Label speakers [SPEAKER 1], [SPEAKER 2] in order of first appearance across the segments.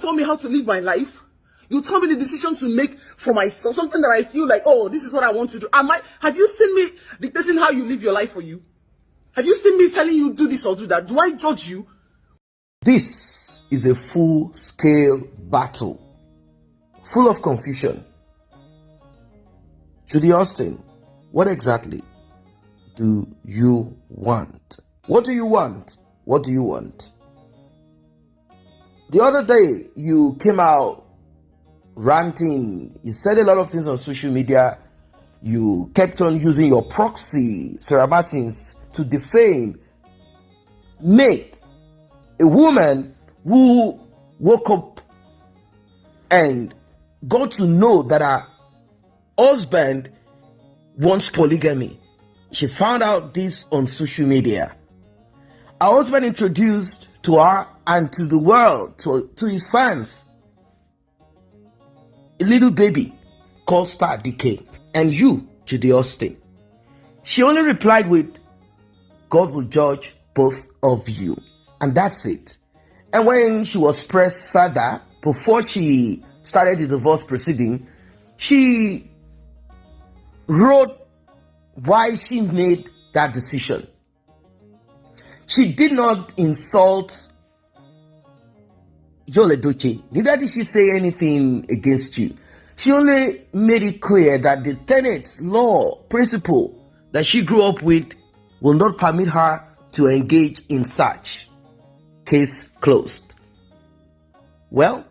[SPEAKER 1] tell me how to live my life. You tell me the decision to make for myself, something that I feel like, oh, this is what I want to do. Have you seen me dictating how you live your life for you? Have you seen me telling you do this or do that? Do I judge you?
[SPEAKER 2] This is a full-scale battle, full of confusion. Judy Austin, what exactly do you want? What do you want? What do you want? The other day, you came out ranting. You said a lot of things on social media. You kept on using your proxy, Sarah Martins, to defame May, a woman who woke up and got to know that her husband wants polygamy. She found out this on social media. Her husband introduced to her and to the world, to his fans, a little baby called Star Decay. And you, Judy Austin, she only replied with, God will judge both of you. And that's it. And when she was pressed further, before she started the divorce proceeding, she wrote why she made that decision. She did not insult Yul Edochie, neither did she say anything against you. She only made it clear that the tenets, law, principle that she grew up with will not permit her to engage in such. Case closed. Well,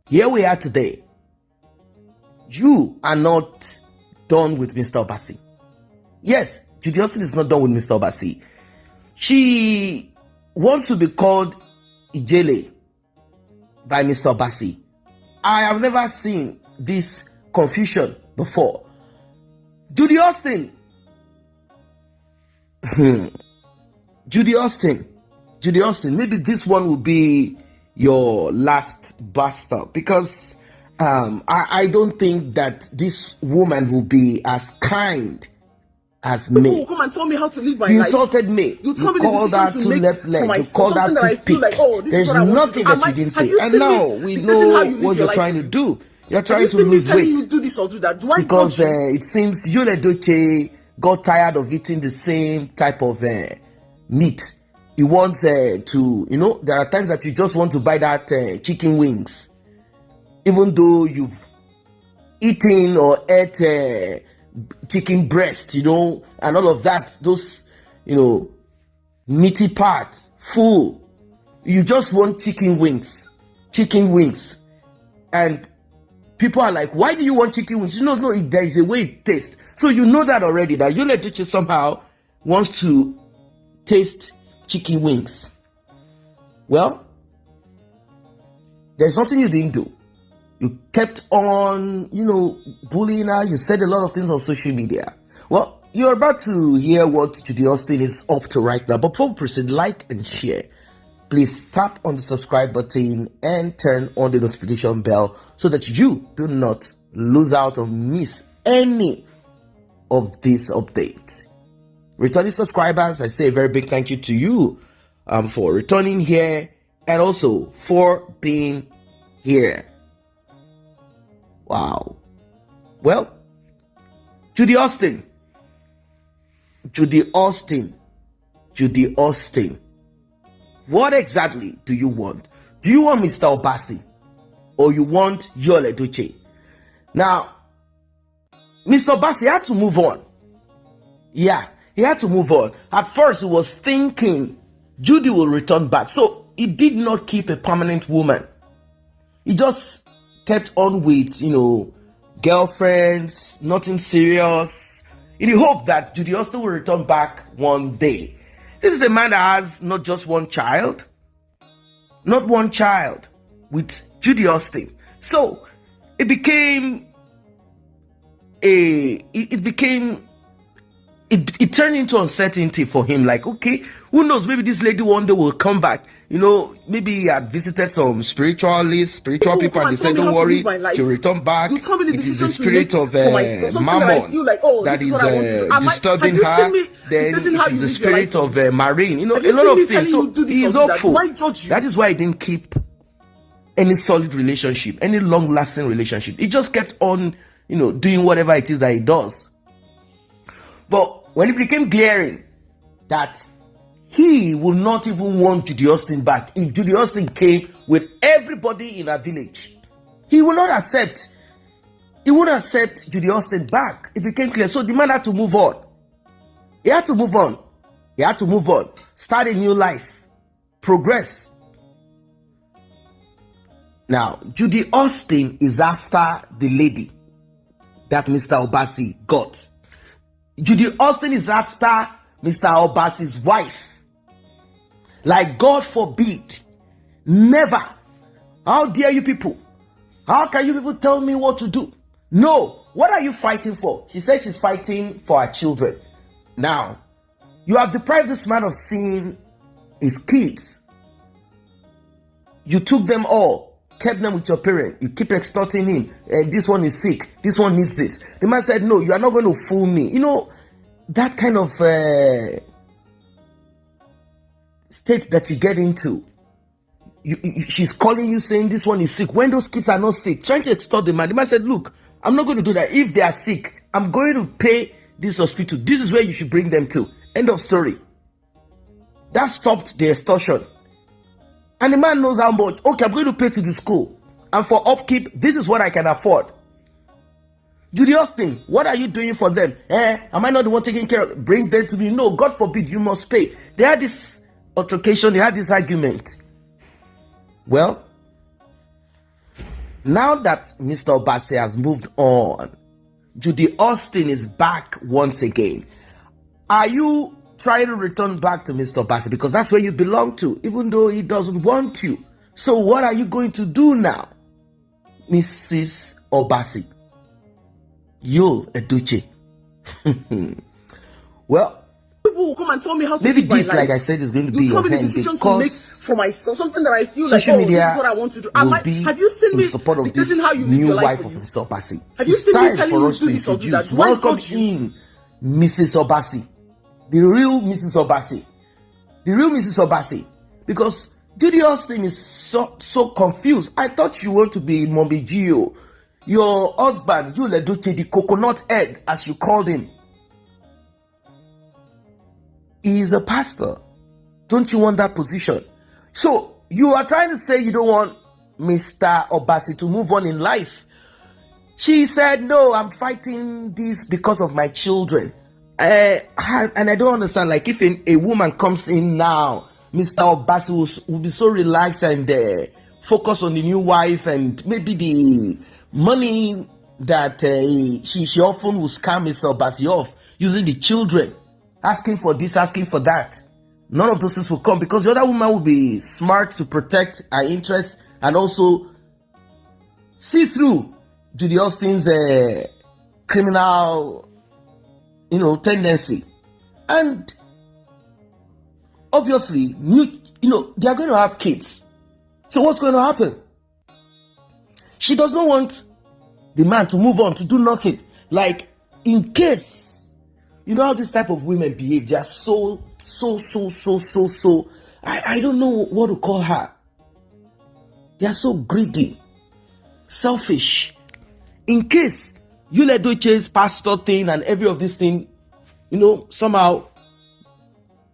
[SPEAKER 2] here we are today. You are not done with Mr. Obasi. Yes, Judy Austin is not done with Mr. Obasi. She wants to be called Ijele by Mr. Obasi. I have never seen this confusion before. Judy Austin. Judy Austin, maybe this one will be your last buster, because I don't think that this woman will be as kind as me.
[SPEAKER 1] Come and tell me how to live my
[SPEAKER 2] You
[SPEAKER 1] life.
[SPEAKER 2] insulted me.
[SPEAKER 1] You told me
[SPEAKER 2] called
[SPEAKER 1] the
[SPEAKER 2] her
[SPEAKER 1] decision to
[SPEAKER 2] left
[SPEAKER 1] make for
[SPEAKER 2] leg. You
[SPEAKER 1] myself,
[SPEAKER 2] called her
[SPEAKER 1] something that I
[SPEAKER 2] to
[SPEAKER 1] feel
[SPEAKER 2] pick.
[SPEAKER 1] like, oh, this
[SPEAKER 2] There's
[SPEAKER 1] is what I want
[SPEAKER 2] nothing
[SPEAKER 1] to do.
[SPEAKER 2] that you didn't say.
[SPEAKER 1] You
[SPEAKER 2] And
[SPEAKER 1] seen
[SPEAKER 2] now
[SPEAKER 1] me
[SPEAKER 2] we
[SPEAKER 1] dictating
[SPEAKER 2] know
[SPEAKER 1] how you live
[SPEAKER 2] what
[SPEAKER 1] your
[SPEAKER 2] you're trying to
[SPEAKER 1] life?
[SPEAKER 2] do. You're
[SPEAKER 1] Have
[SPEAKER 2] trying
[SPEAKER 1] you
[SPEAKER 2] to
[SPEAKER 1] seen me
[SPEAKER 2] lose
[SPEAKER 1] telling you
[SPEAKER 2] weight.
[SPEAKER 1] do this or do that? Do I
[SPEAKER 2] Because
[SPEAKER 1] judge you?
[SPEAKER 2] it seems Yul Edochie got tired of eating the same type of meat. He wants to, there are times that you just want to buy that chicken wings. Even though you've eaten or ate chicken breast, and all of that, those, meaty part, full. You just want chicken wings. And people are like, why do you want chicken wings? No, there is a way it tastes. So you know that already, that Yul Edochie somehow wants to taste chicken wings. Well, there's nothing you didn't do. You kept on, bullying her. You said a lot of things on social media. Well, you're about to hear what Judy Austin is up to right now. But before we proceed, like and share. Please tap on the subscribe button and turn on the notification bell so that you do not lose out or miss any of these updates. Returning subscribers, I say a very big thank you to you for returning here and also for being here. Wow. Well, Judy Austin. What exactly do you want? Do you want Mr. Obasi or you want Yul Edochie? Now, Mr. Obasi had to move on. Yeah, he had to move on. At first, he was thinking Judy will return back. So he did not keep a permanent woman. He just kept on with, girlfriends, nothing serious, in the hope that Judy Austin will return back one day. This is a man that has not just one child, with Judy Austin. So it turned into uncertainty for him. Like, okay, who knows? Maybe this lady one day will come back. Maybe he had visited some spiritual people, and they said, "Don't worry, she'll return back." It is the spirit of Mammon that is disturbing her. Then it is the spirit of Marine. A lot of things. So he is hopeful. That is why he didn't keep any solid relationship, any long-lasting relationship. He just kept on, doing whatever it is that he does. But when it became glaring that he would not even want Judy Austin back, if Judy Austin came with everybody in her village, he would not accept. He wouldn't accept Judy Austin back. It became clear. So the man had to move on. He had to move on. He had to move on. Start a new life. Progress. Now, Judy Austin is after the lady that Mr. Obasi got. Judy Austin is after Mr. Obasi's wife. Like, God forbid, never. How dare you people? How can you people tell me what to do? No. What are you fighting for? She says she's fighting for her children. Now, you have deprived this man of seeing his kids. You took them all, kept them with your parent. You keep extorting him. This one is sick. This one needs this. The man said, no, you are not going to fool me. That kind of state that you get into. She's calling you saying this one is sick when those kids are not sick, trying to extort the man. The man said, look, I'm not going to do that. If they are sick, I'm going to pay this hospital. This is where you should bring them to. End of story. That stopped the extortion. And the man knows how much. Okay, I'm going to pay to the school. And for upkeep, this is what I can afford. Judy Austin, what are you doing for them? Am I not the one taking care of them? Bring them to me. No, God forbid, you must pay. They had this altercation. They had this argument. Well, now that Mr. Obasi has moved on, Judy Austin is back once again. Are you trying to return back to Mr. Obasi? Because that's where you belong to, even though he doesn't want you. So what are you going to do now, Mrs. Obasi? You, Eduche. Well,
[SPEAKER 1] people will come and tell me how to
[SPEAKER 2] maybe
[SPEAKER 1] live my
[SPEAKER 2] this,
[SPEAKER 1] life.
[SPEAKER 2] like I said, is going to be
[SPEAKER 1] tell
[SPEAKER 2] your
[SPEAKER 1] me the
[SPEAKER 2] hand
[SPEAKER 1] decision to make
[SPEAKER 2] because
[SPEAKER 1] for myself, something that I feel
[SPEAKER 2] social
[SPEAKER 1] like,
[SPEAKER 2] media
[SPEAKER 1] this is what I want to do.
[SPEAKER 2] will
[SPEAKER 1] have you seen
[SPEAKER 2] in
[SPEAKER 1] me
[SPEAKER 2] support of
[SPEAKER 1] dictating
[SPEAKER 2] this
[SPEAKER 1] how you live
[SPEAKER 2] new
[SPEAKER 1] your life
[SPEAKER 2] wife
[SPEAKER 1] for
[SPEAKER 2] of
[SPEAKER 1] you?
[SPEAKER 2] Mr. Obasi.
[SPEAKER 1] Have you
[SPEAKER 2] It's
[SPEAKER 1] seen me
[SPEAKER 2] time
[SPEAKER 1] telling
[SPEAKER 2] for
[SPEAKER 1] you
[SPEAKER 2] us
[SPEAKER 1] do
[SPEAKER 2] to
[SPEAKER 1] this or do
[SPEAKER 2] introduce.
[SPEAKER 1] that? Why
[SPEAKER 2] Welcome
[SPEAKER 1] judge you?
[SPEAKER 2] in, Mrs. Obasi, the real Mrs. Obasi, the real Mrs. Obasi, because Judy Austin is so confused. I thought you want to be Mommy Gio. Your husband, you Leduche, the coconut head, as you called him, he is a pastor. Don't you want that position? So you are trying to say you don't want Mr. Obasi to move on in life. She said, no, I'm fighting this because of my children. And I don't understand, like if a woman comes in now, Mr. Obasi will be so relaxed and focus on the new wife, and maybe the money that she often will scam Mr. Obasi off using the children, asking for this, asking for that. None of those things will come because the other woman will be smart to protect her interests and also see through Judy Austin's criminal, tendency. And obviously, they are going to have kids. So what's going to happen? She does not want the man to move on, to do nothing. Like, in case, you know how this type of women behave. They are so, I don't know what to call her. They are so greedy, selfish. In case Yule Doche's pastor thing and every of this thing, somehow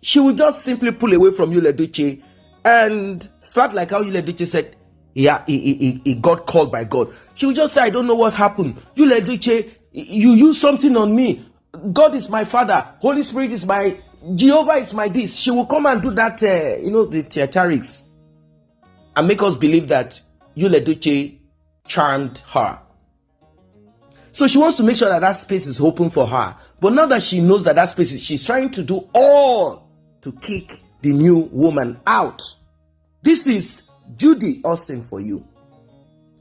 [SPEAKER 2] she will just simply pull away from Yule Doche and start like how Yule Doche said, yeah, he got called by God. She will just say, I don't know what happened. Yule Doche, you use something on me. God is my father. Holy Spirit is my, Jehovah is my this. She will come and do that, the theatrics and make us believe that Yule Doche charmed her. So she wants to make sure that space is open for her. But now that she knows that space is, she's trying to do all to kick the new woman out. This is Judy Austin for you.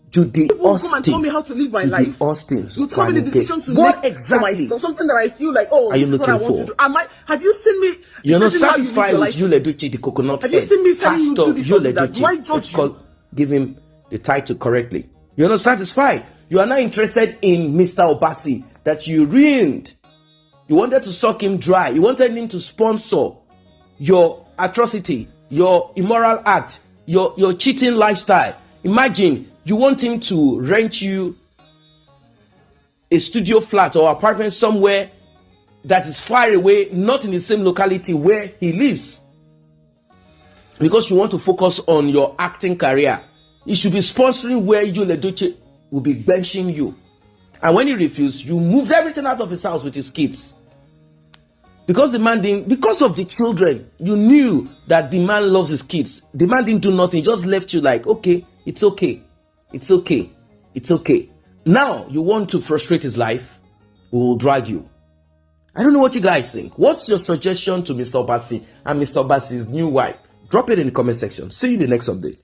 [SPEAKER 2] Judy Austin.
[SPEAKER 1] Come and tell me how to live my
[SPEAKER 2] Judy
[SPEAKER 1] life.
[SPEAKER 2] Austin's
[SPEAKER 1] you tell me the decision to
[SPEAKER 2] what
[SPEAKER 1] make
[SPEAKER 2] exactly
[SPEAKER 1] for myself, something that I feel like, this is what I want to do. Have you seen me?
[SPEAKER 2] You're not
[SPEAKER 1] how you
[SPEAKER 2] satisfied
[SPEAKER 1] live your
[SPEAKER 2] with
[SPEAKER 1] life?
[SPEAKER 2] Yule Doche, the coconut
[SPEAKER 1] Have you
[SPEAKER 2] head.
[SPEAKER 1] seen me telling you
[SPEAKER 2] Pastor
[SPEAKER 1] do this or do
[SPEAKER 2] Yule
[SPEAKER 1] that? Why
[SPEAKER 2] Doche.
[SPEAKER 1] judge you?
[SPEAKER 2] Give him the title correctly. You're not satisfied. You are not interested in Mr. Obasi that you ruined. You wanted to suck him dry. You wanted him to sponsor your atrocity, your immoral act, your cheating lifestyle. Imagine you want him to rent you a studio flat or apartment somewhere that is far away, not in the same locality where he lives, because you want to focus on your acting career. You should be sponsoring where you, Ledoche, will be benching you. And when he refused, you moved everything out of his house with his kids. Because of the children, you knew that the man loves his kids. The man didn't do nothing, he just left you like, okay, it's okay. It's okay. It's okay. Now you want to frustrate his life, we will drag you. I don't know what you guys think. What's your suggestion to Mr. Obasi and Mr. Obasi's new wife? Drop it in the comment section. See you in the next update.